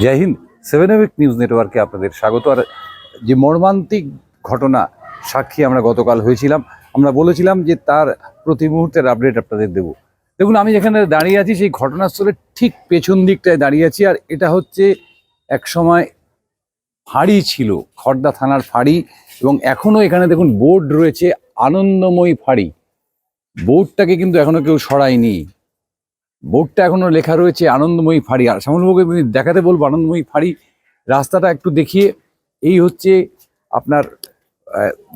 জয় Hind. 7 news নেটওয়ার্কে আপনাদের স্বাগত। আর যে মর্মান্তিক ঘটনা সাক্ষী আমরা গতকাল হয়েছিলাম, আমরা বলেছিলাম যে তার প্রতি মুহূর্তের আপডেট আপনাদের দেব। দেখুন, আমি যেখানে দাঁড়িয়ে আছি সেই ঘটনাস্থলের ঠিক পেছন দিকটায় দাঁড়িয়ে আছি। আর এটা হচ্ছে এক সময় ফাঁড়ি ছিল, খড়দা থানার ফাঁড়ি, এবং এখনো এখানে দেখুন বোর্ড রয়েছে আনন্দময়ী ফাঁড়ি। বোর্ডটাকে কিন্তু এখনো কেউ সরায়নি। বোর্ডটা এখনো লেখা রয়েছে আনন্দময়ী ফাঁড়ি। আর শ্যামলবাবুকে দেখাতে বলবো আনন্দময়ী ফাঁড়ি রাস্তাটা একটু দেখিয়ে। এই হচ্ছে আপনার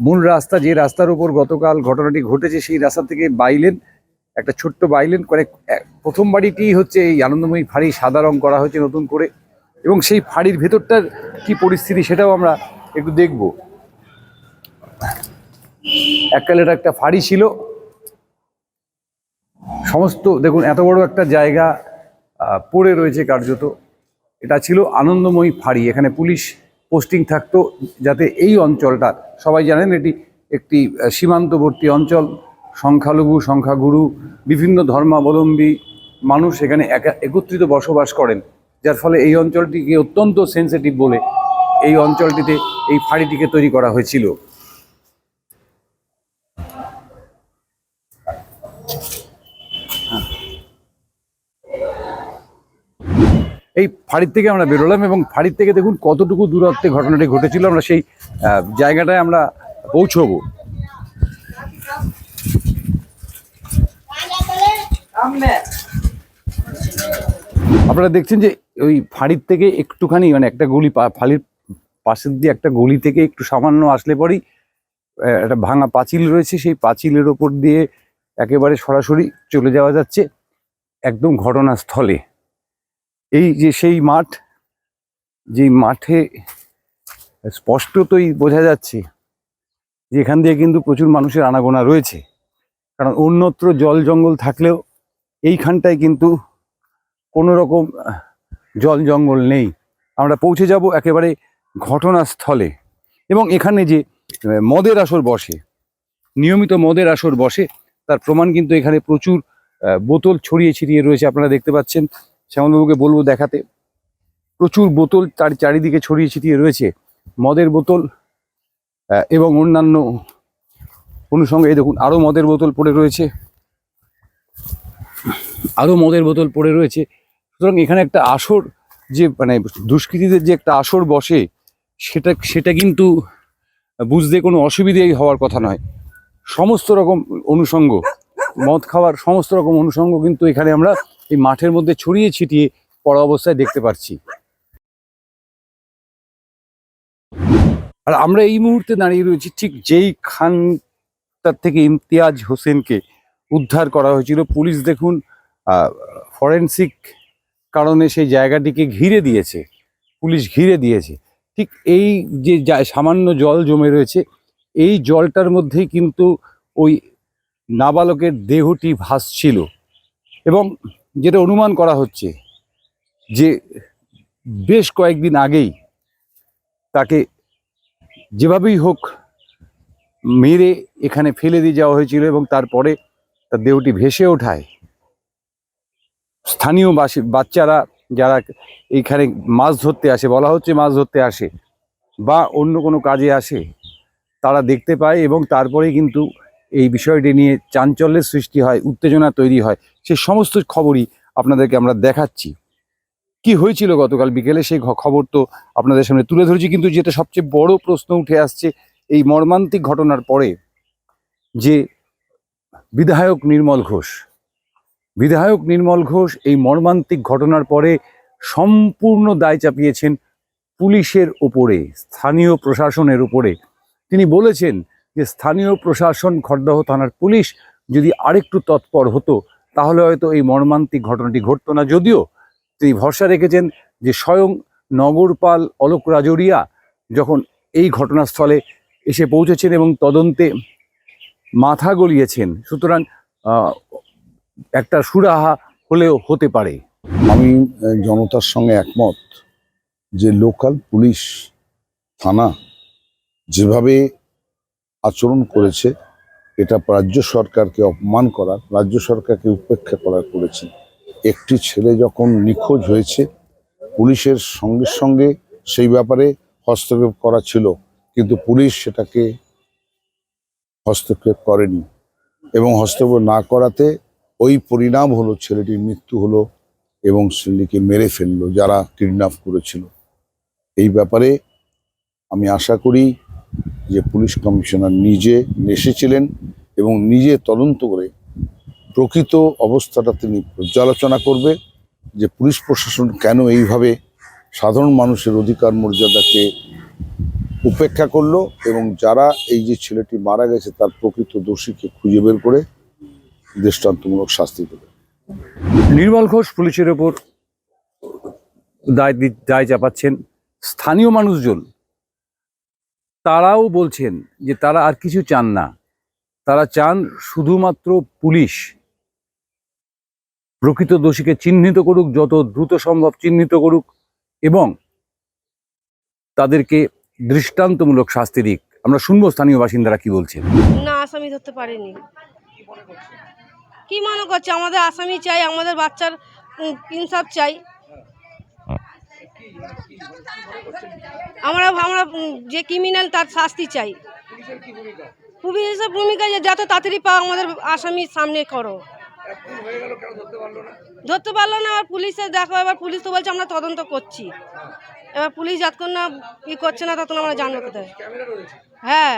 মূল রাস্তা, যে রাস্তার উপর গতকাল ঘটনাটি ঘটেছে। সেই রাস্তা থেকে বাইলেন, একটা ছোট্ট বাইলেন করে প্রথম বাড়িটি হচ্ছে এই আনন্দময়ী ফাঁড়ি, সাদা রং করা হয়েছে নতুন করে। এবং সেই ফাঁড়ির ভেতরটার কি পরিস্থিতি সেটাও আমরা একটু দেখব। এককালে এটা একটা ফাঁড়ি ছিল। সমস্ত দেখুন এত বড় একটা জায়গা পড়ে রয়েছে কার্যত। এটা ছিল আনন্দময়ী ফাঁড়ি। এখানে পুলিশ পোস্টিং থাকতো, যাতে এই অঞ্চলটা, সবাই জানেন এটি একটি সীমান্তবর্তী অঞ্চল। সংখ্যালঘু সংখ্যাগুরু বিভিন্ন ধর্মাবলম্বী মানুষ এখানে একত্রিত বসবাস করেন, যার ফলে এই অঞ্চলটিকে অত্যন্ত সেন্সিটিভ বলে এই অঞ্চলটিতে এই ফাঁড়িটিকে তৈরি করা হয়েছিল। এই ফাঁড়ির থেকে আমরা বেরোলাম এবং ফাঁড়ির থেকে দেখুন কতটুকু দূরত্বে ঘটনাটি ঘটেছিল। আমরা সেই জায়গাটায় আমরা পৌঁছবো। আপনারা দেখছেন যে ওই ফাঁড়ির থেকে একটুখানি মানে একটা গলি, ফাঁড়ির পাশের দিয়ে একটা গলি থেকে একটু সামান্য আসলে পরেই একটা ভাঙা পাঁচিল রয়েছে। সেই পাঁচিলের ওপর দিয়ে একেবারে সরাসরি চলে যাওয়া যাচ্ছে একদম ঘটনাস্থলে। এই যে সেই মাঠ, যে মাঠে স্পষ্টতই বোঝা যাচ্ছে যে এখান দিয়ে কিন্তু প্রচুর মানুষের আনাগোনা রয়েছে। কারণ অন্যত্র জল জঙ্গল থাকলেও এইখানটায় কিন্তু কোনো রকম জল জঙ্গল নেই। আমরা পৌঁছে যাব একেবারে ঘটনাস্থলে। এবং এখানে যে মদের আসর বসে, নিয়মিত মদের আসর বসে, তার প্রমাণ কিন্তু এখানে প্রচুর বোতল ছড়িয়ে ছিটিয়ে রয়েছে। আপনারা দেখতে পাচ্ছেন, শ্যামলবাবুকে বলবো দেখাতে। প্রচুর বোতল তার চারিদিকে ছড়িয়ে ছিটিয়ে রয়েছে, মদের বোতল এবং অন্যান্য অনুষঙ্গে। এই দেখুন আরও মদের বোতল পড়ে রয়েছে, আরও মদের বোতল পড়ে রয়েছে। সুতরাং এখানে একটা আসর, যে মানে দুষ্কৃতীদের যে একটা আসর বসে, সেটা কিন্তু বুঝতে কোনো অসুবিধেই হওয়ার কথা নয়। সমস্ত রকম অনুষঙ্গ, মদ খাওয়ার সমস্ত রকম অনুষঙ্গ কিন্তু এখানে আমরা এই মাঠের মধ্যে ছড়িয়ে ছিটিয়ে পড়া অবস্থায় দেখতে পাচ্ছি। আর আমরা এই মুহূর্তে দাঁড়িয়ে রয়েছি ঠিক যেই খানটার থেকে ইমতিয়াজ হোসেনকে উদ্ধার করা হয়েছিল। পুলিশ দেখুন ফরেন্সিক কারণে সেই জায়গাটিকে ঘিরে দিয়েছে, পুলিশ ঘিরে দিয়েছে। ঠিক এই যে সামান্য জল জমে রয়েছে, এই জলটার মধ্যেই কিন্তু ওই নাবালকের দেহটি ভাসছিল। এবং যেটা অনুমান করা হচ্ছে যে বেশ কয়েকদিন আগেই তাকে যেভাবেই হোক মেরে এখানে ফেলে দিয়ে যাওয়া হয়েছিল, এবং তারপরে তার দেহটি ভেসে ওঠায়। স্থানীয় বাচ্চারা যারা এইখানে মাছ ধরতে আসে, বলা হচ্ছে মাছ ধরতে আসে বা অন্য কোনো কাজে আসে, তারা দেখতে পায় এবং তারপরেই কিন্তু এই বিষয়টি নিয়ে চাঞ্চল্যের সৃষ্টি হয়, উত্তেজনা তৈরি হয়। সে সমস্ত খবরই আপনাদেরকে আমরা দেখাচ্ছি। কি হয়েছিল গতকাল বিকেলে সেই খবর তো আপনাদের সামনে তুলে ধরেছি। কিন্তু যেটা সবচেয়ে বড় প্রশ্ন উঠে আসছে এই মর্মান্তিক ঘটনার পরে, যে বিধায়ক নির্মল ঘোষ এই মর্মান্তিক ঘটনার পরে সম্পূর্ণ দায় চাপিয়েছেন পুলিশের ওপরে, স্থানীয় প্রশাসনের উপরে। তিনি বলেছেন যে স্থানীয় প্রশাসন, খড়দহ থানার পুলিশ যদি আরেকটু তৎপর হতো তাহলে হয়তো এই মর্মান্তিক ঘটনাটি ঘটতো না। যদিও তিনি ভরসা রেখেছেন যে স্বয়ং নগরপাল অলোক রাজোরিয়া যখন এই ঘটনাস্থলে এসে পৌঁছেছেন এবং তদন্তে মাথা গলিয়েছেন, সুতরাং একটা সুরাহা হলেও হতে পারে। আমি জনতার সঙ্গে একমত যে লোকাল পুলিশ থানা যেভাবে আচরণ করেছে, এটা রাজ্য সরকারকে অপমান করার, রাজ্য সরকারকে উপেক্ষা করার করেছে। একটি ছেলে যখন নিখোঁজ হয়েছে পুলিশের সঙ্গে সঙ্গে সেই ব্যাপারে হস্তক্ষেপ করা ছিল, কিন্তু পুলিশ সেটাকে হস্তক্ষেপ করেনি এবং হস্তক্ষেপ না করাতে ওই পরিণাম হলো, ছেলেটির মৃত্যু হলো এবং ছেলেটিকে মেরে ফেললো যারা কিডন্যাপ করেছিল। এই ব্যাপারে আমি আশা করি যে পুলিশ কমিশনার নিজে এসেছিলেন এবং নিজে তদন্ত করে প্রকৃত অবস্থাটা তিনি পর্যালোচনা করবে, যে পুলিশ প্রশাসন কেন এইভাবে সাধারণ মানুষের অধিকার মর্যাদাকে উপেক্ষা করলো এবং যারা এই যে ছেলেটি মারা গেছে তার প্রকৃত দোষীকে খুঁজে বের করে দৃষ্টান্তমূলক শাস্তি দেবে। নির্মল ঘোষ পুলিশের ওপর দায় চাপাচ্ছেন স্থানীয় মানুষজন। তারাও বলছেন যে তারা আর কিছু চান না, তারা চান শুধুমাত্র পুলিশ প্রকৃত দোষীকে চিহ্নিত করুক, যত দ্রুত সম্ভব চিহ্নিত করুক এবং তাদেরকে দৃষ্টান্তমূলক শাস্তি দিক। আমরা শুনবো স্থানীয় বাসিন্দারা কি বলছেন। না, আসামি ধরতে পারেনি। কি মনে করছে? আমাদের আসামি চাই, আমাদের বাচ্চার ইনসাফ চাই। আমরা আমরা যে ক্রিমিনাল তার শাস্তি চাই। পুলিশের ভূমিকা যে যত তাড়াতাড়ি পাও আমাদের আসামির সামনে করো। ধরতে পারলো না, আর পুলিশের দেখো, এবার পুলিশ তো বলছে আমরা তদন্ত করছি। এবার পুলিশ যতক্ষণ না ই করছে না ততক্ষণ আমরা জানবো কোথায়। হ্যাঁ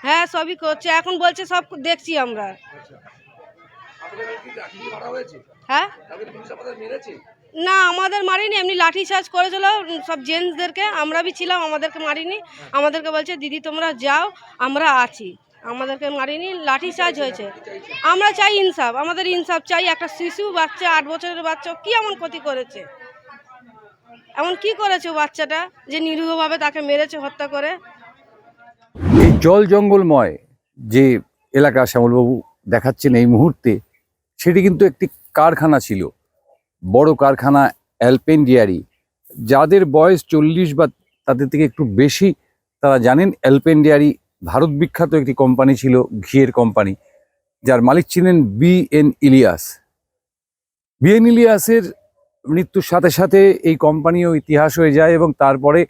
হ্যাঁ, সবই করছে, এখন বলছে সব দেখছি আমরা। হ্যাঁ না, আমাদের মারিনি, এমনি লাঠি চার্জ করেছিল সব জেন্টসদেরকে, আমরা বি ছিলাম, আমাদেরকে মারিনি। আমাদেরকে বলছে দিদি তোমরা যাও, আমরা আছি, আমাদেরকে মারিনি, লাঠি চার্জ হয়েছে। আমরা চাই ইনসাফ, আমাদের ইনসাফ চাই। একটা শিশু বাচ্চা, 8 বছরের বাচ্চা, কি এমন ক্ষতি করেছে? এমন কি করেছে বাচ্চাটা যে নিরীহভাবে তাকে মেরেছে, হত্যা করে? এই জল জঙ্গলময় যে এলাকা শ্যামলবাবু দেখাচ্ছেন এই মুহূর্তে, সেটি কিন্তু একটি কারখানা ছিল, বড় কারখানা অ্যালপেন ডেয়ারি। যাদের বয়স 40 বা তাদের থেকে একটু বেশি তারা জানেন অ্যালপেন ডেয়ারি ভারত বিখ্যাত একটি কোম্পানি ছিল, ঘিয়ের কোম্পানি, যার মালিক ছিলেন বি.এন. ইলিয়াস। বি.এন. ইলিয়াসের মৃত্যুর সাথে সাথে এই কোম্পানিও ইতিহাস হয়ে যায় এবং তারপরে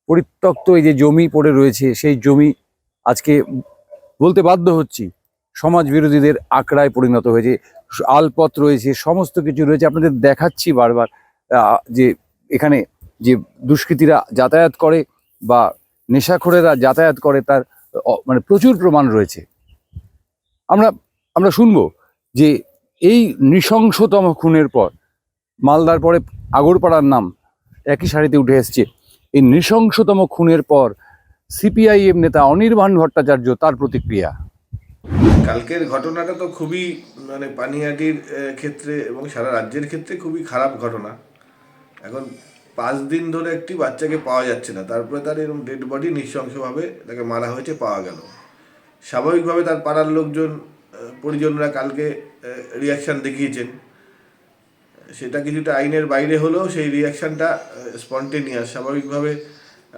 পরিত্যক্ত এই যে জমি পড়ে রয়েছে, সেই জমি আজকে বলতে বাধ্য হচ্ছি সমাজ বিরোধীদের আখড়ায় পরিণত হয়েছে। আলপথ রয়েছে, সমস্ত কিছু রয়েছে। আপনাদের দেখাচ্ছি বারবার যে এখানে যে দুষ্কৃতীরা যাতায়াত করে বা নেশাখোরেরা যাতায়াত করে তার মানে প্রচুর প্রমাণ রয়েছে। আমরা শুনবো যে এই নৃশংসতম খুনের পর, মালদার পরে আগরপাড়ার নাম একই সারিতে উঠে এসছে, এই নৃশংসতম খুনের পর সিপিআইএম নেতা অনির্বাণ ভট্টাচার্য তার প্রতিক্রিয়া। কালকের ঘটনাটা তো খুবই মানে পানিহাটির ক্ষেত্রে এবং সারা রাজ্যের ক্ষেত্রে খুবই খারাপ ঘটনা। এখন 5 দিন ধরে একটি বাচ্চাকে পাওয়া যাচ্ছে না, তারপরে তার এরকম ডেড বডি নৃশংসভাবে তাকে মারা হয়েছে পাওয়া গেল। স্বাভাবিকভাবে তার পাড়ার লোকজন, পরিজনরা কালকে রিয়াকশান দেখিয়েছেন। সেটা কিছুটা আইনের বাইরে হলেও সেই রিয়াকশানটা স্পন্টেনিয়াস। স্বাভাবিকভাবে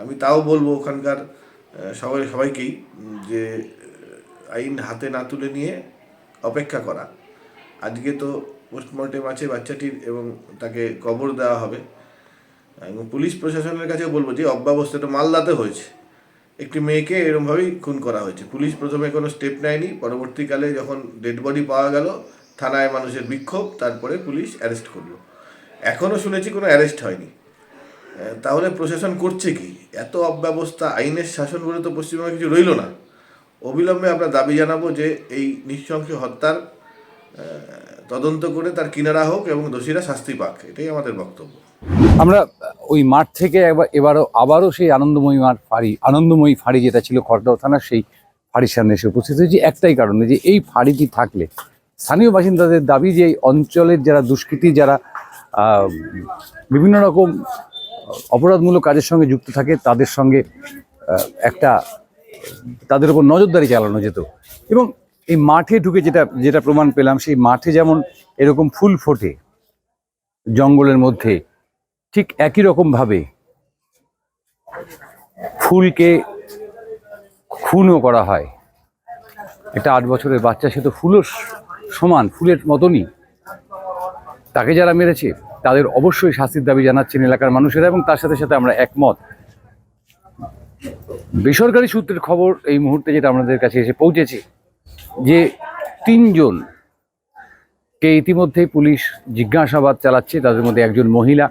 আমি তাও বলবো ওখানকার সবাইকেই যে আইন হাতে না তুলে নিয়ে অপেক্ষা করা। আজকে তো পোস্টমর্টেম আছে বাচ্চাটির এবং তাকে কবর দেওয়া হবে। এবং পুলিশ প্রশাসনের কাছে বলবো যে অব্যবস্থাটা মালদাতে হয়েছে, একটি মেয়েকে এরকমভাবেই খুন করা হয়েছে। পুলিশ প্রথমে কোনো স্টেপ নেয়নি, পরবর্তীকালে যখন ডেড বডি পাওয়া গেল থানায় মানুষের বিক্ষোভ, তারপরে পুলিশ অ্যারেস্ট করলো। এখনও শুনেছি কোনো অ্যারেস্ট হয়নি। তাহলে প্রশাসন করছে কি? এত অব্যবস্থা, আইনের শাসন বলে তো পশ্চিমবঙ্গে কিছু রইল না। অবিলম্বে আমরা দাবি জানাবো যে এই নৃশংস হত্যার তদন্ত করে তার কিনারা হোক এবং দোষীরা শাস্তি পাক, এটাই আমাদের বক্তব্য। আমরা ওই মাঠ থেকে আবারও সেই আনন্দময়ী ফাঁড়ি যেটা ছিল খড়দহ থানার, সেই ফাঁড়ির সামনে এসে উপস্থিত হয়েছি একটাই কারণে, যে এই ফাঁড়িটি থাকলে স্থানীয় বাসিন্দাদের দাবি যে এই অঞ্চলের যারা দুষ্কৃতী, যারা বিভিন্ন রকম অপরাধমূলক কাজের সঙ্গে যুক্ত থাকে, তাদের সঙ্গে তাদের উপর নজরদারি চালানো যেত। এবং এই মাঠে ঢুকে যেটা প্রমাণ পেলাম, সেই মাঠে যেমন এরকম ফুল ফোটে জঙ্গলের মধ্যে, ঠিক একই রকমভাবে ফুলকে খুনও করা হয়। একটা 8 বছরের বাচ্চা, সে তো ফুলও সমান, ফুলের মতনই, তাকে যারা মেরেছে তাদের অবশ্যই শাস্তির দাবি জানাচ্ছেন এলাকার মানুষেরা, এবং তার সাথে সাথে আমরা একমত। বেসরকারি সূত্রের খবর এই মুহূর্তে যেটা আমাদের কাছে এসে পৌঁছেছে, যে 3 জনকে ইতিমধ্যেই পুলিশ জিজ্ঞাসাবাদ চালাচ্ছে, তাদের মধ্যে একজন মহিলা,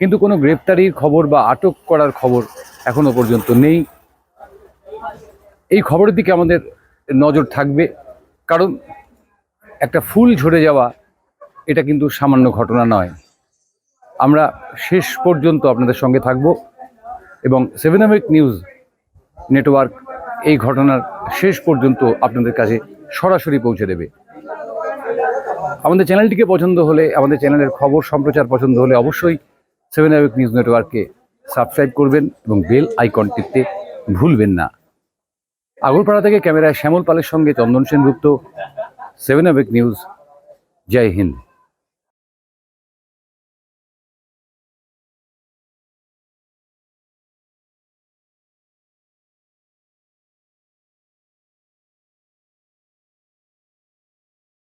কিন্তু কোনো গ্রেপ্তারির খবর বা আটক করার খবর এখনো পর্যন্ত নেই। এই খবরের দিকে আমাদের নজর থাকবে, কারণ একটা ফুল ঝরে যাওয়া এটা কিন্তু সামান্য ঘটনা নয়। আমরা শেষ পর্যন্ত আপনাদের সঙ্গে থাকব, এবং 7 নিউজ নেটওয়ার্ক এই ঘটনার শেষ পর্যন্ত আপনাদের কাছে সরাসরি পৌঁছে দেবে। আমাদের চ্যানেলটিকে পছন্দ হলে, আমাদের চ্যানেলের খবর সম্প্রচার পছন্দ হলে অবশ্যই 7 নিউজ নেটওয়ার্ককে সাবস্ক্রাইব করবেন এবং বেল আইকন টিপতে ভুলবেন না। আগরপাড়া থেকে ক্যামেরায় শ্যামল পালের সঙ্গে চন্দন সেনগুপ্ত, 7 নিউজ। জয় হিন্দ।